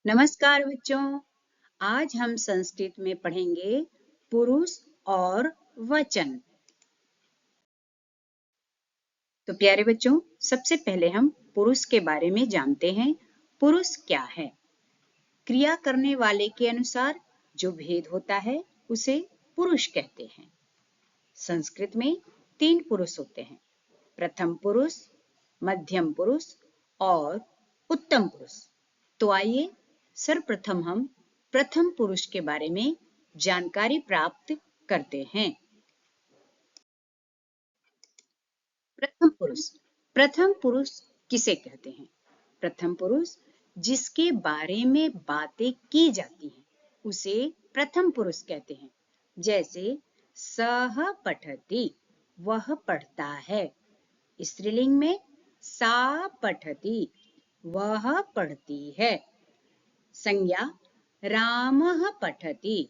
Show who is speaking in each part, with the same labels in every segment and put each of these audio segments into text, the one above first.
Speaker 1: नमस्कार बच्चों, आज हम संस्कृत में पढ़ेंगे पुरुष और वचन। तो प्यारे बच्चों, सबसे पहले हम पुरुष के बारे में जानते हैं। पुरुष क्या है? क्रिया करने वाले के अनुसार जो भेद होता है उसे पुरुष कहते हैं। संस्कृत में 3 पुरुष होते हैं, प्रथम पुरुष, मध्यम पुरुष और उत्तम पुरुष। तो आइए सर्वप्रथम हम प्रथम पुरुष के बारे में जानकारी प्राप्त करते हैं। प्रथम पुरुष किसे कहते हैं? प्रथम पुरुष जिसके बारे में बातें की जाती हैं उसे प्रथम पुरुष कहते हैं। जैसे सः पठति, वह पढ़ता है। स्त्रीलिंग में सा पठति, वह पढ़ती है। संज्ञा रामः पठति,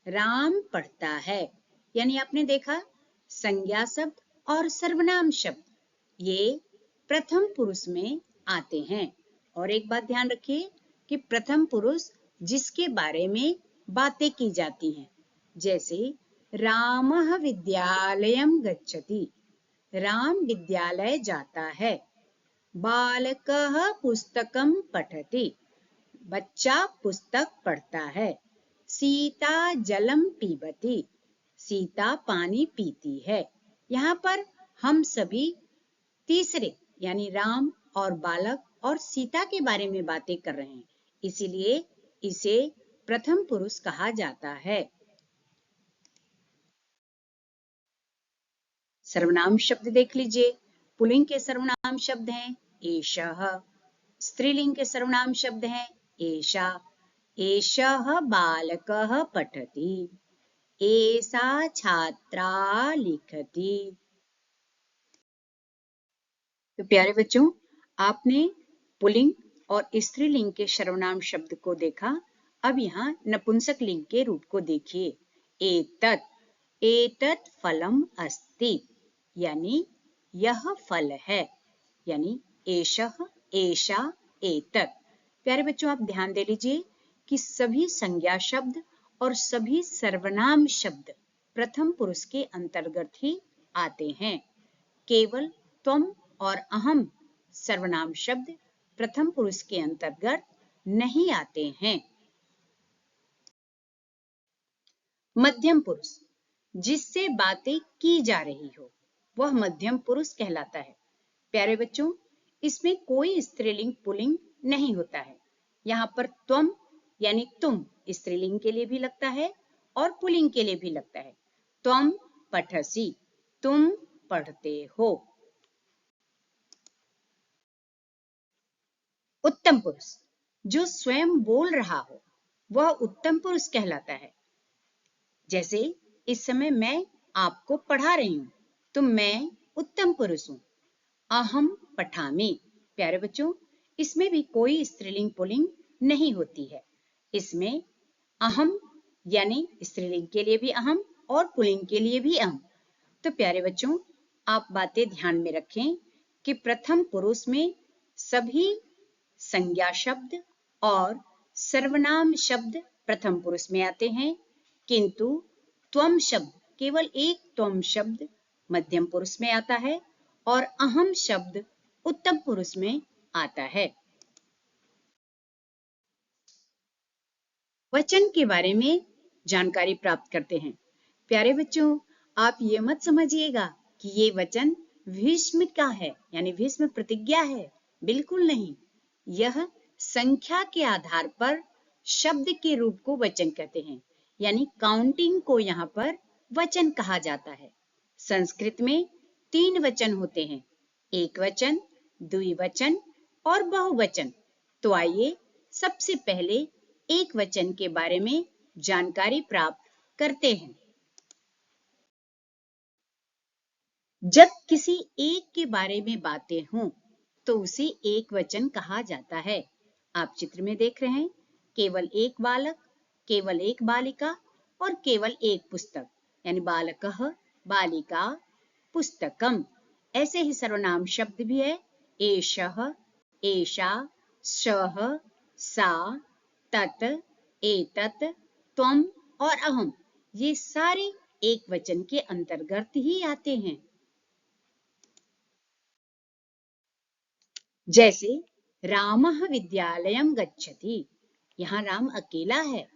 Speaker 1: राम पढ़ता है। यानी आपने देखा, संज्ञा शब्द और सर्वनाम शब्द ये प्रथम पुरुष में आते हैं। और एक बात ध्यान रखिए कि प्रथम पुरुष जिसके बारे में बातें की जाती हैं, जैसे रामः विद्यालयं गच्छति, राम विद्यालय जाता है। बालकः पुस्तकं पठति, बच्चा पुस्तक पढ़ता है। सीता जलम पीबती, सीता पानी पीती है। यहाँ पर हम सभी तीसरे यानी राम और बालक और सीता के बारे में बातें कर रहे हैं, इसीलिए इसे प्रथम पुरुष कहा जाता है। सर्वनाम शब्द देख लीजिए। पुल्लिंग के सर्वनाम शब्द हैं एषः, स्त्रीलिंग के सर्वनाम शब्द हैं एषा। एषः बालकः पठति, एषा छात्रा लिखति। तो प्यारे बच्चों, आपने पुल्लिंग और स्त्रीलिंग के सर्वनाम शब्द को देखा। अब यहाँ नपुंसक लिंग के रूप को देखिए। एतत्, एतत् फलम अस्ति, यानी यह फल है। यानी एषः, एषा, एतत्। प्यारे बच्चों, आप ध्यान दे लीजिए कि सभी संज्ञा शब्द और सभी सर्वनाम शब्द प्रथम पुरुष के अंतर्गत ही आते हैं। केवल त्वम और अहम सर्वनाम शब्द प्रथम पुरुष के अंतर्गत नहीं आते हैं। मध्यम पुरुष जिससे बातें की जा रही हो वह मध्यम पुरुष कहलाता है। प्यारे बच्चों, इसमें कोई स्त्रीलिंग पुल्लिंग नहीं होता है। यहाँ पर त्वम यानी तुम स्त्रीलिंग के लिए भी लगता है और पुल्लिंग के लिए भी लगता है। त्वम पठसि, तुम पढ़ते हो। उत्तम पुरुष जो स्वयं बोल रहा हो वह उत्तम पुरुष कहलाता है। जैसे इस समय मैं आपको पढ़ा रही हूं, तो मैं उत्तम पुरुष हूं। अहम पठामि। प्यारे बच्चों, इसमें भी कोई स्त्रीलिंग पुल्लिंग नहीं होती है। इसमें अहम यानी स्त्रीलिंग के लिए भी अहम और पुल्लिंग के लिए भी अहम। तो प्यारे बच्चों, आप बातें ध्यान में रखें कि प्रथम पुरुष में सभी संज्ञा शब्द और सर्वनाम शब्द प्रथम पुरुष में आते हैं, किंतु त्वम शब्द, केवल एक त्वम शब्द मध्यम पुरुष में आता है और अहम शब्द उत्तम पुरुष में आता है। वचन के बारे में जानकारी प्राप्त करते हैं। प्यारे बच्चों, आप ये मत समझिएगा कि ये वचन भीष्म का है, यानी भीष्म प्रतिज्ञा है। बिल्कुल नहीं। यह संख्या के आधार पर शब्द के रूप को वचन कहते हैं, यानी काउंटिंग को यहाँ पर वचन कहा जाता है। संस्कृत में 3 वचन होते हैं, एक वचन, द्विवचन और बहुवचन। तो आइए सबसे पहले एक वचन के बारे में जानकारी प्राप्त करते हैं। जब किसी एक के बारे में बातें हों तो उसे एक वचन कहा जाता है। आप चित्र में देख रहे हैं, केवल एक बालक, केवल एक बालिका और केवल एक पुस्तक, यानी बालकः, बालिका, पुस्तकम। ऐसे ही सर्वनाम शब्द भी है एषः, एषा, सः, सा, तत्, एतत्, त्वम और अहम ये सारे एक वचन के अंतर्गत ही आते हैं। जैसे रामः विद्यालयं गच्छति, यहाँ राम अकेला है।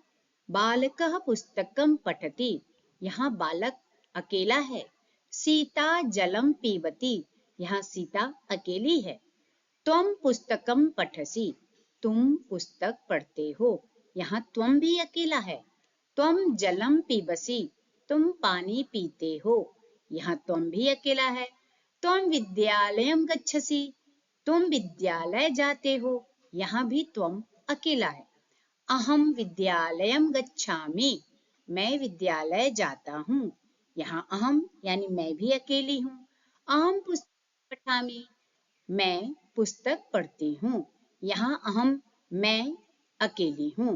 Speaker 1: बालकः पुस्तकं पठति, यहाँ बालक अकेला है। सीता जलं पीबति, यहाँ सीता अकेली है। त्वं पुस्तकं पठसि, तुम पुस्तक पढ़ते हो, यहाँ त्वम भी अकेला है। त्वं जलं पीबसि, तुम पानी पीते हो, यहाँ त्वम भी अकेला है। त्वं विद्यालयं गच्छसि, तुम विद्यालय जाते हो, यहाँ भी त्वम अकेला है। अहम विद्यालयं गच्छामि, मैं विद्यालय जाता हूँ, यहाँ अहम यानी मैं भी अकेली हूँ। अहम पुस्तकं पठामि, मैं पुस्तक पढ़ती हूँ, यहाँ अहम मैं अकेली हूँ।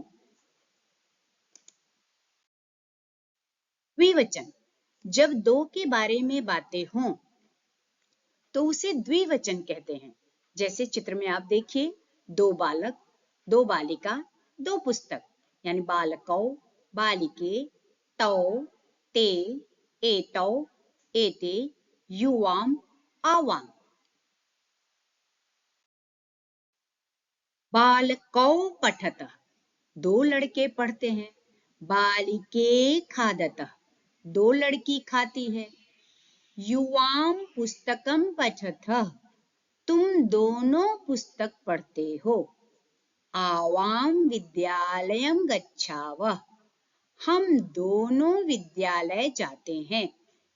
Speaker 1: द्विवचन जब दो के बारे में बातें हों तो उसे द्विवचन कहते हैं। जैसे चित्र में आप देखिए, दो बालक, दो बालिका, दो पुस्तक, यानी बालकौ, बालिके, तौ, ते, एतौ, एते, युवाम, आवाम। बालकौ पठतः, दो लड़के पढ़ते हैं। बालिके खादतः, दो लड़की खाती है। युवाम पुस्तकं पठतः, तुम दोनों पुस्तक पढ़ते हो। आवाम विद्यालयं गच्छावः, हम दोनों विद्यालय जाते हैं।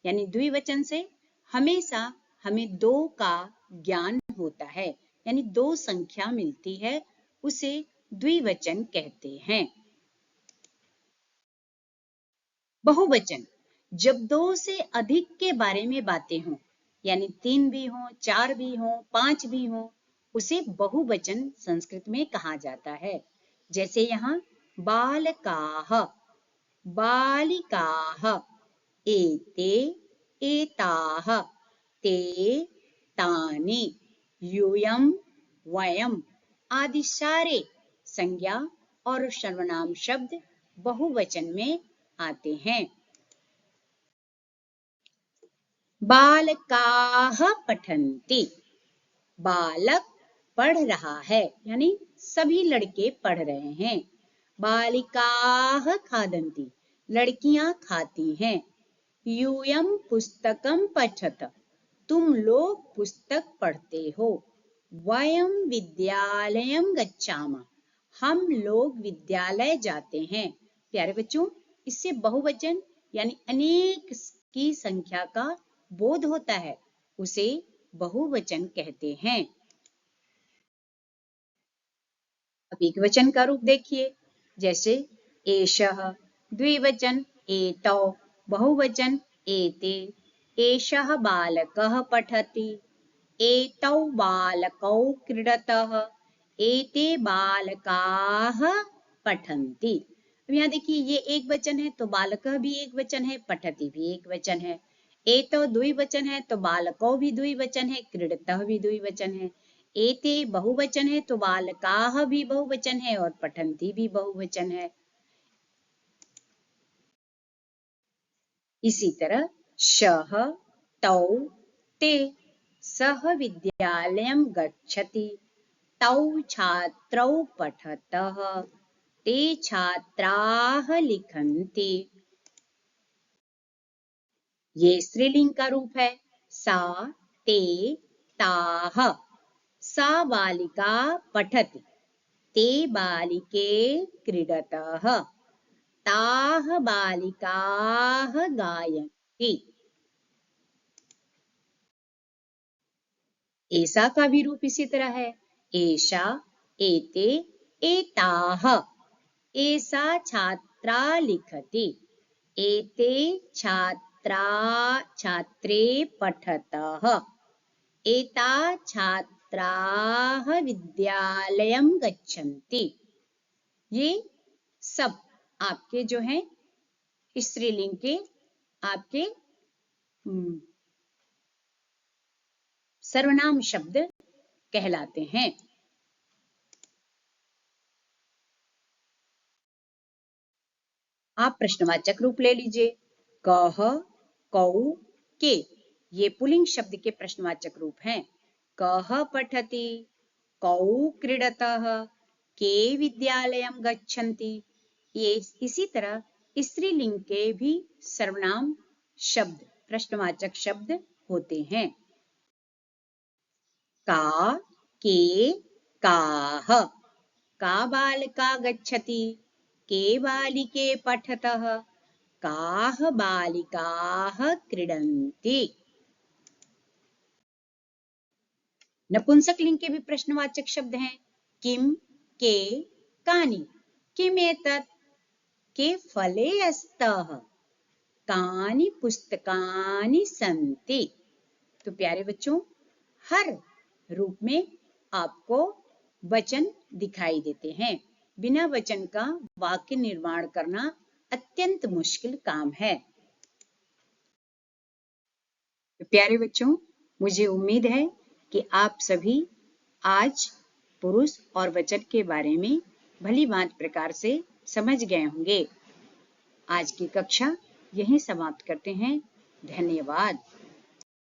Speaker 1: यानी द्विवचन से हमेशा हमें दो का ज्ञान होता है, यानी दो संख्या मिलती है, उसे द्विवचन कहते हैं। बहुवचन जब दो से अधिक के बारे में बातें हों, यानी 3 भी हों, 4 भी हों, 5 भी हों, उसे बहुवचन संस्कृत में कहा जाता है। जैसे यहाँ बालकाः, बालिकाः, एते, एताः, ते, तानि, यूयं, वयं आदि सारे संज्ञा और सर्वनाम शब्द बहुवचन में आते हैं। बालकाः पठन्ति, बालक पढ़ रहा है, यानी सभी लड़के पढ़ रहे हैं। बालिकाः खादन्ति, लड़कियां खाती हैं। यूयं पुस्तकं पठत, तुम लोग पुस्तक पढ़ते हो। वयं विद्यालयं गच्छामः, हम लोग विद्यालय जाते हैं। प्यारे बच्चों, इससे बहुवचन यानी अनेक की संख्या का बोध होता है, उसे बहुवचन कहते हैं। अब एक वचन का रूप देखिए, जैसे एषः, द्विवचन एतौ, बहुवचन एते। एषः बालकः पठति, एतौ बालकौ क्रीडतः, एते बालकाः पठन्ति। अब यहाँ देखिए, ये एक वचन है तो बालकः भी एक वचन है, पठति भी एक वचन है। एतौ द्विवचन है तो बालकौ भी द्विवचन है, क्रीडतः भी द्विवचन है। एते बहुवचन है तो बालकाः भी बहुवचन है और पठन्ति भी बहुवचन है। इसी तरह शः, तौ, ते, सः विद्यालयं गच्छति, तौ छात्रौ पठतः, ते छात्राः लिखन्ति। ये स्त्रीलिंग का रूप है। सा, ते, ताः। सा बालिका पठति, ते बालिके क्रीडतः, ताः बालिकाः गायन्ति। ऐसा का भी रूप इसी तरह है। एषा, एते, एताः। एषा छात्रा लिखति, एते छात्रा छात्रे पठतः, एता छात्राः विद्यालयं गच्छन्ति। ये सब आपके जो हैं स्त्रीलिंग के आपके सर्वनाम शब्द कहलाते हैं। आप प्रश्नवाचक रूप ले लीजिए। कह, कौ, के, ये पुल्लिंग शब्द के प्रश्नवाचक रूप हैं। कह पठति, कौ क्रीडतः, के विद्यालयं गच्छन्ति। ये इसी तरह स्त्रीलिंग के भी सर्वनाम शब्द प्रश्नवाचक शब्द होते हैं। का, के, काः, का बालका गच्छति, के बालिके पठतः, काः बालिकाः क्रीडन्ति। नपुंसकलिंग के भी प्रश्नवाचक शब्द हैं। किम, के, कानि। किमेतत्, के फले स्तः, कानि पुस्तकानि सन्ति। तो प्यारे बच्चों, हर रूप में आपको वचन दिखाई देते हैं। बिना वचन का वाक्य निर्माण करना अत्यंत मुश्किल काम है। तो प्यारे बच्चों, मुझे उम्मीद है कि आप सभी आज पुरुष और वचन के बारे में भली भांति प्रकार से समझ गए होंगे। आज की कक्षा यहीं समाप्त करते हैं। धन्यवाद।